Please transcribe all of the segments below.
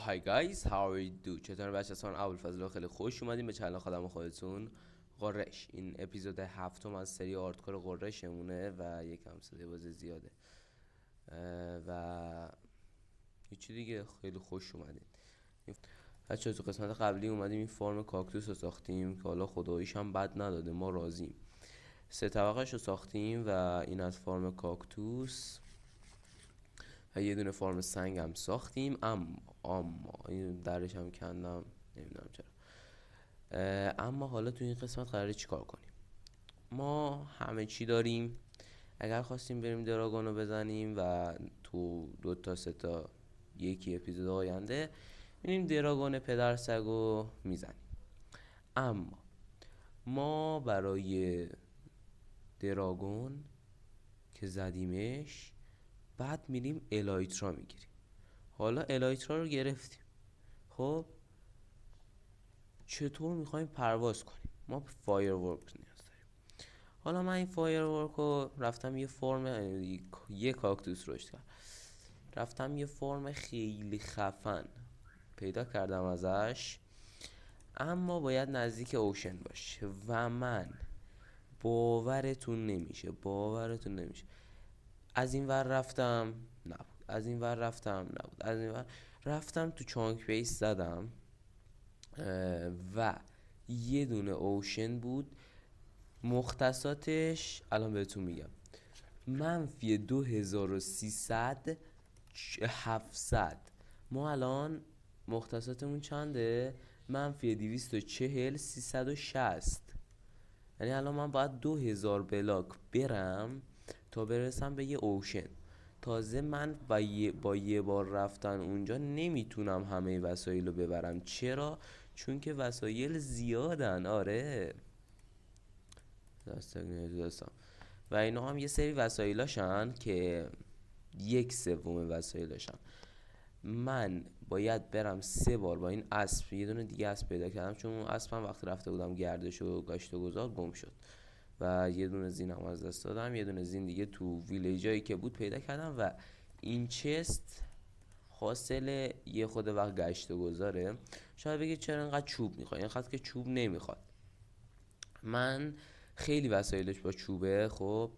Hi guys, how are you do? چطور بچه هستن؟ ابوالفضل، خیلی خوش اومدین به چنل خودم و خودتون. قرش این اپیزود هفتم از سری آرتکور قرشمونه و یکم صدای باز زیاده و هیچی دیگه. خیلی خوش اومدین بچه. تو قسمت قبلی اومدیم این فرم کاکتوس رو ساختیم که حالا خداییش هم بد نداده، ما راضیم. 3 طبقه‌اش رو ساختیم و این از فرم کاکتوس و یه دونه فرم سنگ هم ساختیم. اما این درش هم کندم، نمیدونم چرا. اما حالا تو این قسمت قراره چیکار کنیم؟ ما همه چی داریم. اگر خواستیم بریم دراگون رو بزنیم و تو 2 تا 3 تا یکی اپیزود آینده میریم دراگون پدر سگو میزنیم. اما ما برای دراگون که زدیمش بعد میریم الایترا میگیریم. حالا الایترا رو گرفتیم، خب چطور میخوایم پرواز کنیم؟ ما فایر ورک نیاز داریم. حالا من این فایر ورک رو رفتم یه فرم، یه کاکتوس رشد کرد، رفتم یه فرم خیلی خفن پیدا کردم ازش، اما باید نزدیک اوشن باشه و من باورتون نمیشه از این ور رفتم نبود، از این ور رفتم نبود، از این ور رفتم تو چانک بیس زدم و یه دونه اوشن بود. مختصاتش الان بهتون میگم. منفی 2300 700. ما الان مختصاتمون چنده؟ منفی 240 360. یعنی الان من باید 2000 بلاک برم تا برسم به یه اوشن. تازه من با یه بار رفتن اونجا نمیتونم همه وسایل رو ببرم. چرا؟ چون که وسایل زیادن. آره داستان و اینا هم یه سری وسایلاشن که 1/3 وسایلاشن. من باید برم 3 بار با این اسب، یه دونه دیگه اسب پیدا کردم چون اون اسبم وقتی رفته بودم گردش و گشت و گذار گم شد و یه دونه زینم از دست دادم. یه دونه زین دیگه تو ویلیجایی که بود پیدا کردم و این چست حاصل یه خود وقت گشت و گذاره. شاید بگید چرا اینقدر چوب میخواد؟ اینقدر که چوب نمیخواد. من خیلی وسایلش با چوبه. خب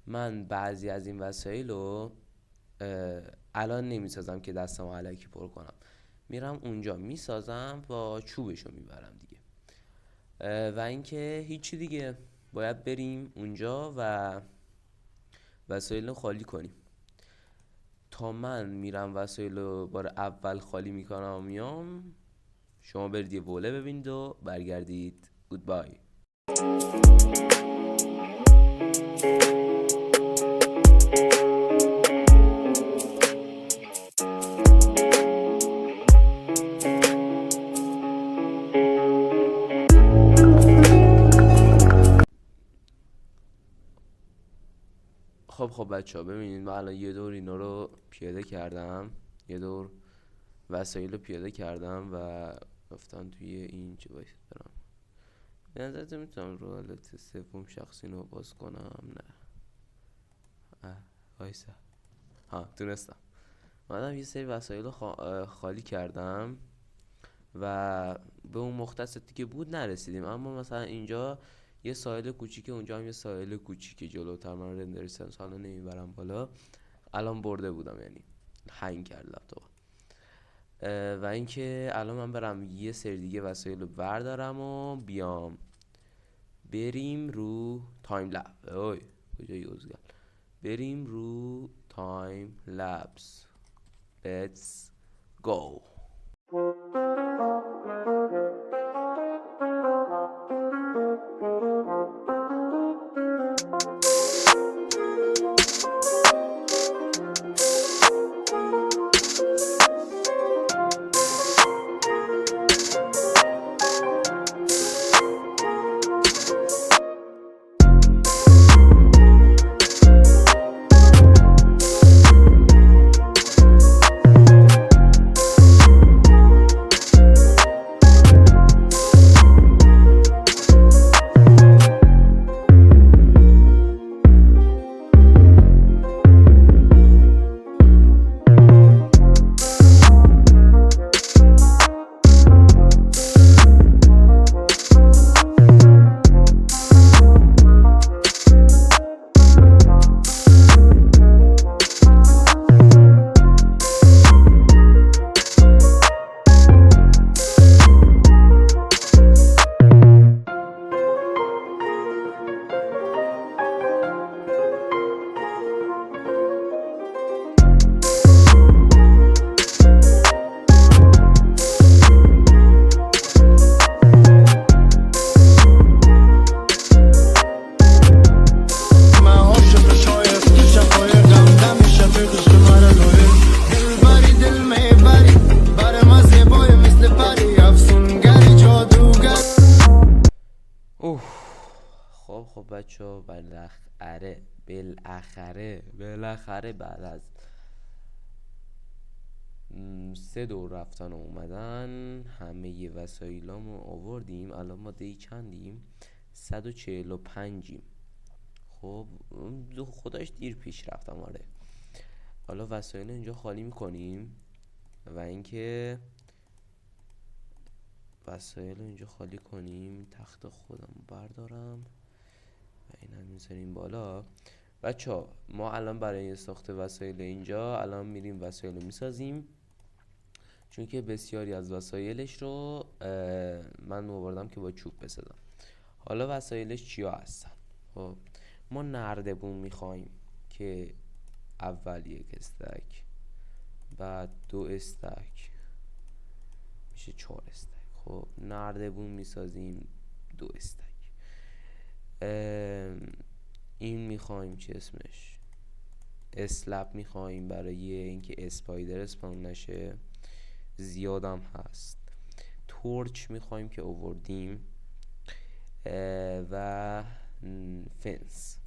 من بعضی از این وسایل رو الان نمیسازم که دستم علکی پر کنم، میرم اونجا میسازم با چوبشو میبرم دیگه. و اینکه هیچی دیگه، باید بریم اونجا و وسایل رو خالی کنیم. تا من میرم وسایل رو بار اول خالی میکنم و میام، شما برید یه وله ببینید و برگردید. گودبای. خب بچه ها ببینید، من الان یه دور اینا رو پیاده کردم، یه دور وسایل رو پیاده کردم و رفتم توی این چه باید برم. به نظرت میتونم رو حالت 3 شخصی رو باز کنم؟ نه وایسا. تونستم. منم یه سری وسایل رو خالی کردم و به اون مختصاتی که بود نرسیدیم. اما مثلا اینجا یه ساحل کوچیکه، اونجا هم یه ساحل کوچیکه. جلوتر من رندر سنس حالا نمیبرم بالا، الان برده بودم، یعنی هنگ کرد لپتاپ. و اینکه الان من برم یه سری دیگه وسایل رو بردارم و بیام بریم رو تایم لب. اوی کجایی اوزگل؟ بریم رو تایم لبس. Let's go. بچه بالاخره بعد از 3 دور رفتن و اومدن همه وسایلامو آوردیم. الان ما دی چندیم؟ 145یم. خب خودش دیر پیش رفتم. آره حالا وسایل اینجا خالی میکنیم و اینکه وسایل اینجا خالی کنیم. تخت خودم بردارم و اینا میذاریم بالا. بچه ما الان برای ساخت وسایل اینجا الان میریم وسایل رو میسازیم، چون که بسیاری از وسایلش رو من آوردم که با چوب بسازم. حالا وسایلش چیا هستن؟ خب ما نردبون میخوایم که اول 1 استک، بعد 2 استک، میشه 4 استک. خب نردبون میسازیم 2 استک. این میخوایم چه اسمش، اسلپ میخوایم برای اینکه اسپایدر اسپان نشه، زیادم هست. تورچ میخوایم که آوردیم و فنس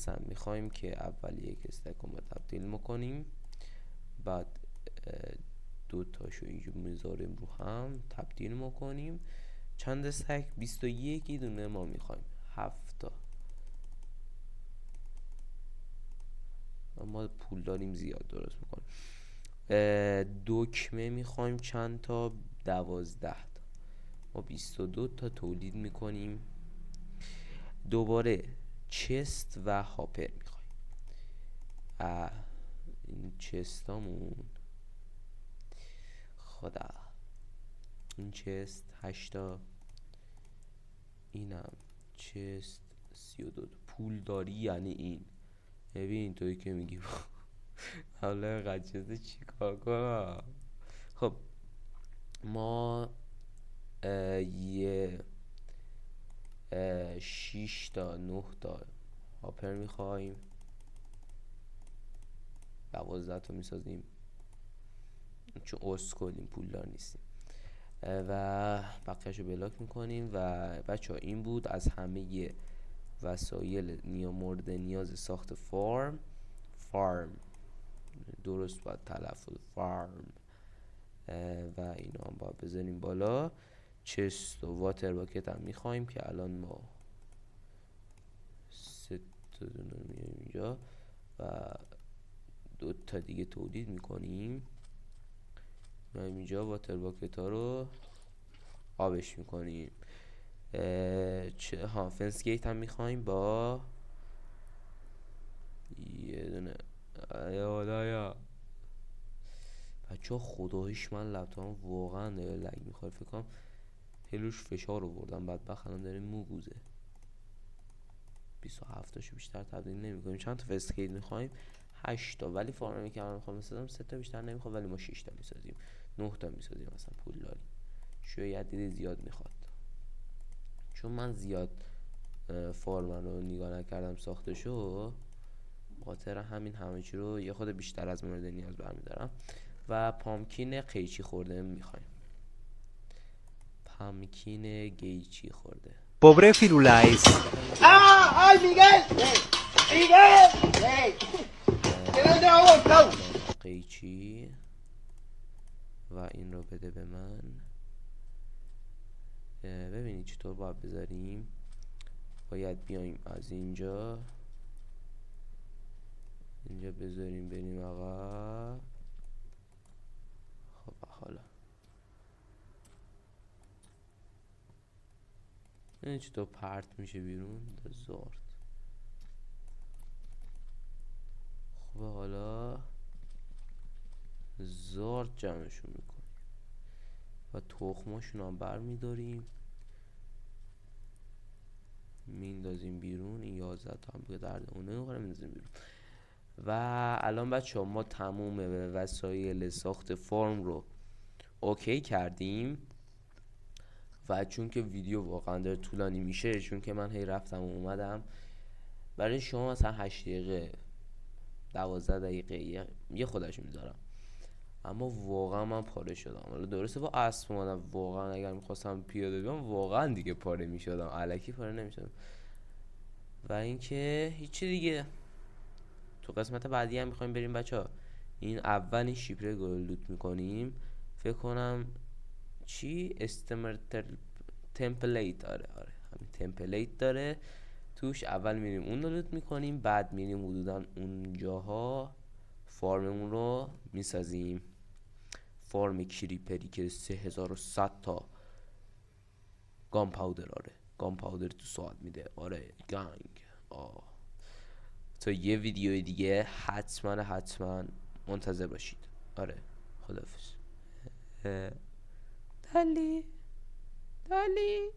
هم میخوایم که اول 1 استک رو تبدیل میکنیم، بعد 2 تاشو اینجا میذاریم رو هم تبدیل میکنیم. چند استک؟ 21 دونه ما میخوایم 7 تا. ما پول داریم زیاد درست میکنیم. دکمه میخوایم چند تا؟ 12 تا. ما 22 تا تولید میکنیم. دوباره چست و هاپر میخوایم. این چستامون خدا، این چست 8 تا، اینم چست 32 تا. پول داری یعنی این. ببین توی که میگی حالا قد چی کار کنم. خب ما یه 6 تا 9 تا هاپر میخوایم، 12 تا میسازیم چون اسکلیم پولدار نیستیم و بقیهشو بلاک میکنیم. و بچه ها این بود از همه وسایل مورد نیاز ساخت فارم درست باید تلفظ فارم و اینا هم باید بذاریم بالا. چست و واتر باکت هم میخوایم که الان ما 3 تا دونه میاریم اینجا و 2 تا دیگه تولید میکنیم. میایم اینجا واتر باکت ها رو آبش میکنیم. فنس گیت هم میخوایم با یه دونه. یا بچه خداییش من لپتاپم واقعا داره لگ میخوره. فکر کنم هلوش فشار آوردم بعد بخنم داره موگوزه. 27 تاشو بیشتر تبدیل نمیکنیم. چند تا فنس گیت میخوایم؟ 8 تا. ولی فارمی که من میخوام بسازم 3 تا بیشتر نمیخواد، ولی ما 6 تا میسازیم، 9 تا میسازیم. مثلا پول داریم شاید دیده زیاد میخواد، چون من زیاد فارم رو نگاه نکردم ساختشو، خاطر همین همه چی رو یه خود بیشتر از مورد نیاز برمیدارم. و پامکین قیچی خورده میخوایم. پامکین قیچی خورده. Pobre Firulais. ¡Ay, Miguel! ¡Miguel! ¡Que no te hago! قیچی و این رو بده به من. ببینید چطور باید بذاریم. باید بیایم از اینجا بذاریم بریم عقب. خب حالا این چطور پرت میشه بیرون زارد. خب حالا زارد جمعشون میکنیم و تخماشون هم بر میداریم میندازیم بیرون. این 11 تا هم به دردمون نمیخوره میندازیم بیرون. و الان بچه ها ما تموم وسایل ساخت فرم رو اوکی کردیم و چون که ویدیو واقعا داره طولانی میشه، چون که من هی رفتم و اومدم، برای شما مثلا 8 دقیقه 12 دقیقه یه خودش میذارم. اما واقعا من پاره شدم. حالا درسته با اسب اومدم، واقعا اگر میخواستم پیاده بیام واقعا دیگه پاره میشدم، الکی پاره نمیشدم. و اینکه هیچی دیگه. تو قسمت بعدی هم میخوایم بریم بچه ها. این اولین شیپر رو لوت میکنیم، فکر کنم چی استمرتر تمپلیت، آره همین تمپلیت داره توش. اول میریم اون رو لوت میکنیم، بعد میریم حدودا اونجاها فارممون رو میسازیم. فارم کریپری که 3100 تا گام پاودر، آره گام پاودر تو ساعت میده، آره گنگ. تا یه ویدیو دیگه حتما منتظر باشید. آره خدافظ. دالی